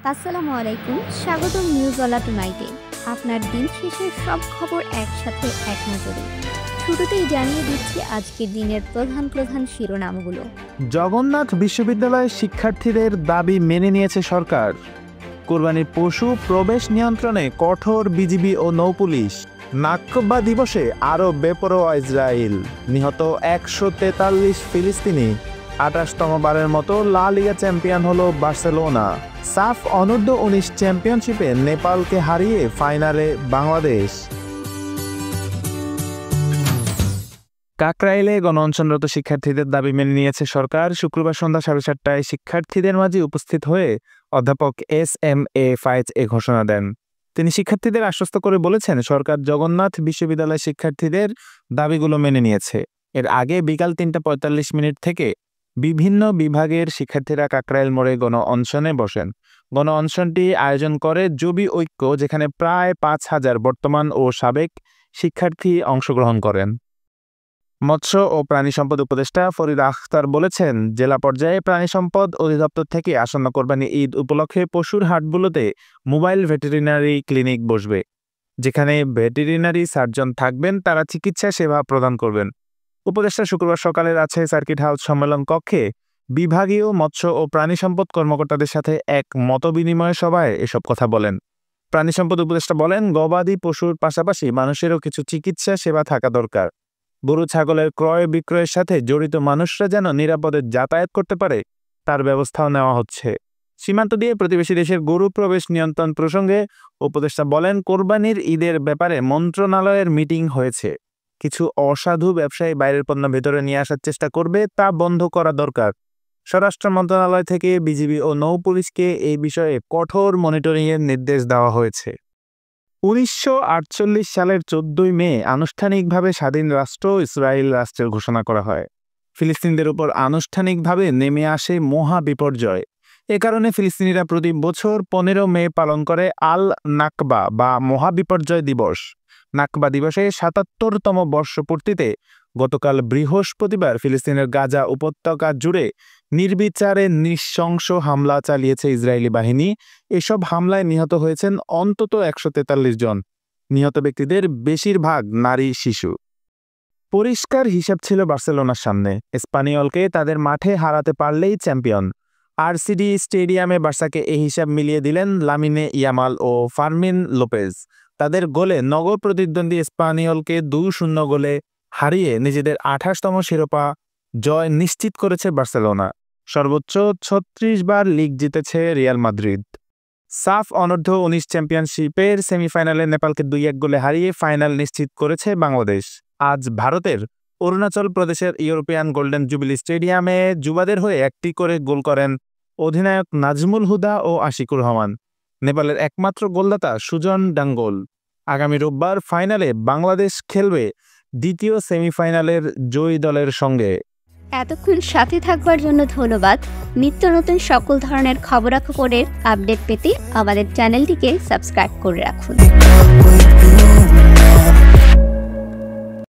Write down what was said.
আসসালামু আলাইকুম, স্বাগতম নিউজওয়ালা টুনাইটে। আপনার দিন শেষের সব খবর একসাথে এক নজরে। শুরুতেই জানিয়ে দিচ্ছি আজকের দিনের প্রধান প্রধান শিরোনামগুলো। জগন্নাথ বিশ্ববিদ্যালয়ের শিক্ষার্থীদের দাবি মেনে নিয়েছে সরকার। কোরবানির পশু প্রবেশ নিয়ন্ত্রণে কঠোর বিজিবি ও নৌপুলিশ। নাকবা দিবসে আরও বেপরোয়া ইসরায়েল। নিহত 143 ফিলিস্তিনি। 28তম বারের মতো লা লিগা চ্যাম্পিয়ন হলো বার্সেলোনা। সাফ অনূর্ধ্ব 19 চ্যাম্পিয়নশিপে নেপালকে হারিয়ে ফাইনালে বাংলাদেশ। কাকরাইলে গণ-অনশনরত শিক্ষার্থীদের দাবি মেনে নিয়েছে সরকার। শুক্রবার সন্ধ্যা 7:30টায় শিক্ষার্থীদের মাঝে উপস্থিত হয়ে অধ্যাপক এস.এম.এ. ফায়েজ এ ঘোষণা দেন। তিনি শিক্ষার্থীদের আশ্বস্ত করে বলেছেন, সরকার জগন্নাথ বিশ্ববিদ্যালয়ের শিক্ষার্থীদের দাবিগুলো মেনে নিয়েছে। এর আগে বিকাল 3:45 থেকে বিভিন্ন বিভাগের শিক্ষার্থীরা কাকরাইল মোড়ে গণ-অনশনে বসেন। গণ-অনশনটি আয়োজন করে জবি ঐক্য, যেখানে প্রায় 5,000 বর্তমান ও সাবেক শিক্ষার্থী অংশগ্রহণ করেন। মৎস্য ও প্রাণী সম্পদ উপদেষ্টা ফরিদ আখতার বলেছেন, জেলা পর্যায়ে প্রাণী সম্পদ অধিদপ্তর থেকে আসন্ন কোরবানি ঈদ উপলক্ষে পশুর হাটগুলোতে মোবাইল ভেটেরিনারি ক্লিনিক বসবে, যেখানে ভেটেরিনারি সার্জন থাকবেন। তারা চিকিৎসা সেবা প্রদান করবেন। উপদেষ্টা শুক্রবার সকালে রাজশাহী সার্কিট হাউস সম্মেলন কক্ষে বিভাগীয় মৎস্য ও প্রাণী সম্পদ কর্মকর্তাদের সাথে এক মতবিনিময় সভায় এসব কথা বলেন। প্রাণী সম্পদ উপদেষ্টা বলেন, গবাদি পশুর পাশাপাশি মানুষেরও কিছু চিকিৎসা সেবা থাকা দরকার। গরু ছাগলের ক্রয় বিক্রয়ের সাথে জড়িত মানুষরা যেন নিরাপদে যাতায়াত করতে পারে, তার ব্যবস্থাও নেওয়া হচ্ছে। সীমান্ত দিয়ে প্রতিবেশী দেশের গরু প্রবেশ নিয়ন্ত্রণ প্রসঙ্গে উপদেষ্টা বলেন, কোরবানির ঈদের ব্যাপারে মন্ত্রণালয়ের মিটিং হয়েছে। কিছু অসাধু ব্যবসায়ী বাইরের পণ্য ভেতরে নিয়ে আসার চেষ্টা করবে, তা বন্ধ করা দরকার। স্বরাষ্ট্র মন্ত্রণালয় থেকে বিজিবি ও নৌপুলিশকে এই বিষয়ে কঠোর মনিটরিংয়ের নির্দেশ দেওয়া হয়েছে। 1948 সালের 14 মে আনুষ্ঠানিকভাবে স্বাধীন রাষ্ট্র ইসরায়েল রাষ্ট্রের ঘোষণা করা হয়। ফিলিস্তিনিদের উপর আনুষ্ঠানিকভাবে নেমে আসে মহা বিপর্যয়। এ কারণে ফিলিস্তিনিরা প্রতি বছর 15 মে পালন করে আল নাকবা বা মহাবিপর্যয় দিবস। নাকবা দিবসে 77তম বর্ষপূর্তিতে গতকাল বৃহস্পতিবার ফিলিস্তিনের গাজা উপত্যকা জুড়ে নির্বিচারে নৃশংস হামলা চালিয়েছে ইসরায়েলি বাহিনী। এসব হামলায় নিহত হয়েছেন অন্তত 143 জন। নিহত ব্যক্তিদের বেশিরভাগ নারী, শিশু। পরিষ্কার হিসাব ছিল বার্সেলোনার সামনে। স্পানিয়লকে তাদের মাঠে হারাতে পারলেই চ্যাম্পিয়ন। আরসিডি স্টেডিয়ামে বার্সাকে এই হিসাব মিলিয়ে দিলেন লামিনে ইয়ামাল ও ফার্মিন লোপেজ। তাদের গোলে নগর প্রতিদ্বন্দ্বী স্পানিয়লকে 2-0 গোলে হারিয়ে নিজেদের 28তম শিরোপা জয় নিশ্চিত করেছে বার্সেলোনা। সর্বোচ্চ 36 বার লিগ জিতেছে রিয়াল মাদ্রিদ। সাফ অনূর্ধ্ব 19 চ্যাম্পিয়নশিপের সেমিফাইনালে নেপালকে 2-1 গোলে হারিয়ে ফাইনাল নিশ্চিত করেছে বাংলাদেশ। আজ ভারতের অরুণাচল প্রদেশের ইউরোপিয়ান গোল্ডেন জুবিলি স্টেডিয়ামে যুবাদের হয়ে একটি করে গোল করেন অধিনায়ক নাজমুল হুদা ও আশিকুর রহমান। নেপালের একমাত্র গোলদাতা সুজন ডাঙ্গোল। আগামী রোববার ফাইনালে বাংলাদেশ খেলবে দ্বিতীয় সেমিফাইনালের জয়ী দলের সঙ্গে। এতক্ষণ সাথে থাকবার জন্য ধন্যবাদ। নিত্য নতুন সকল ধরনের খবরাখবরের আপডেট পেতে আমাদের চ্যানেলটিকে সাবস্ক্রাইব করে রাখুন।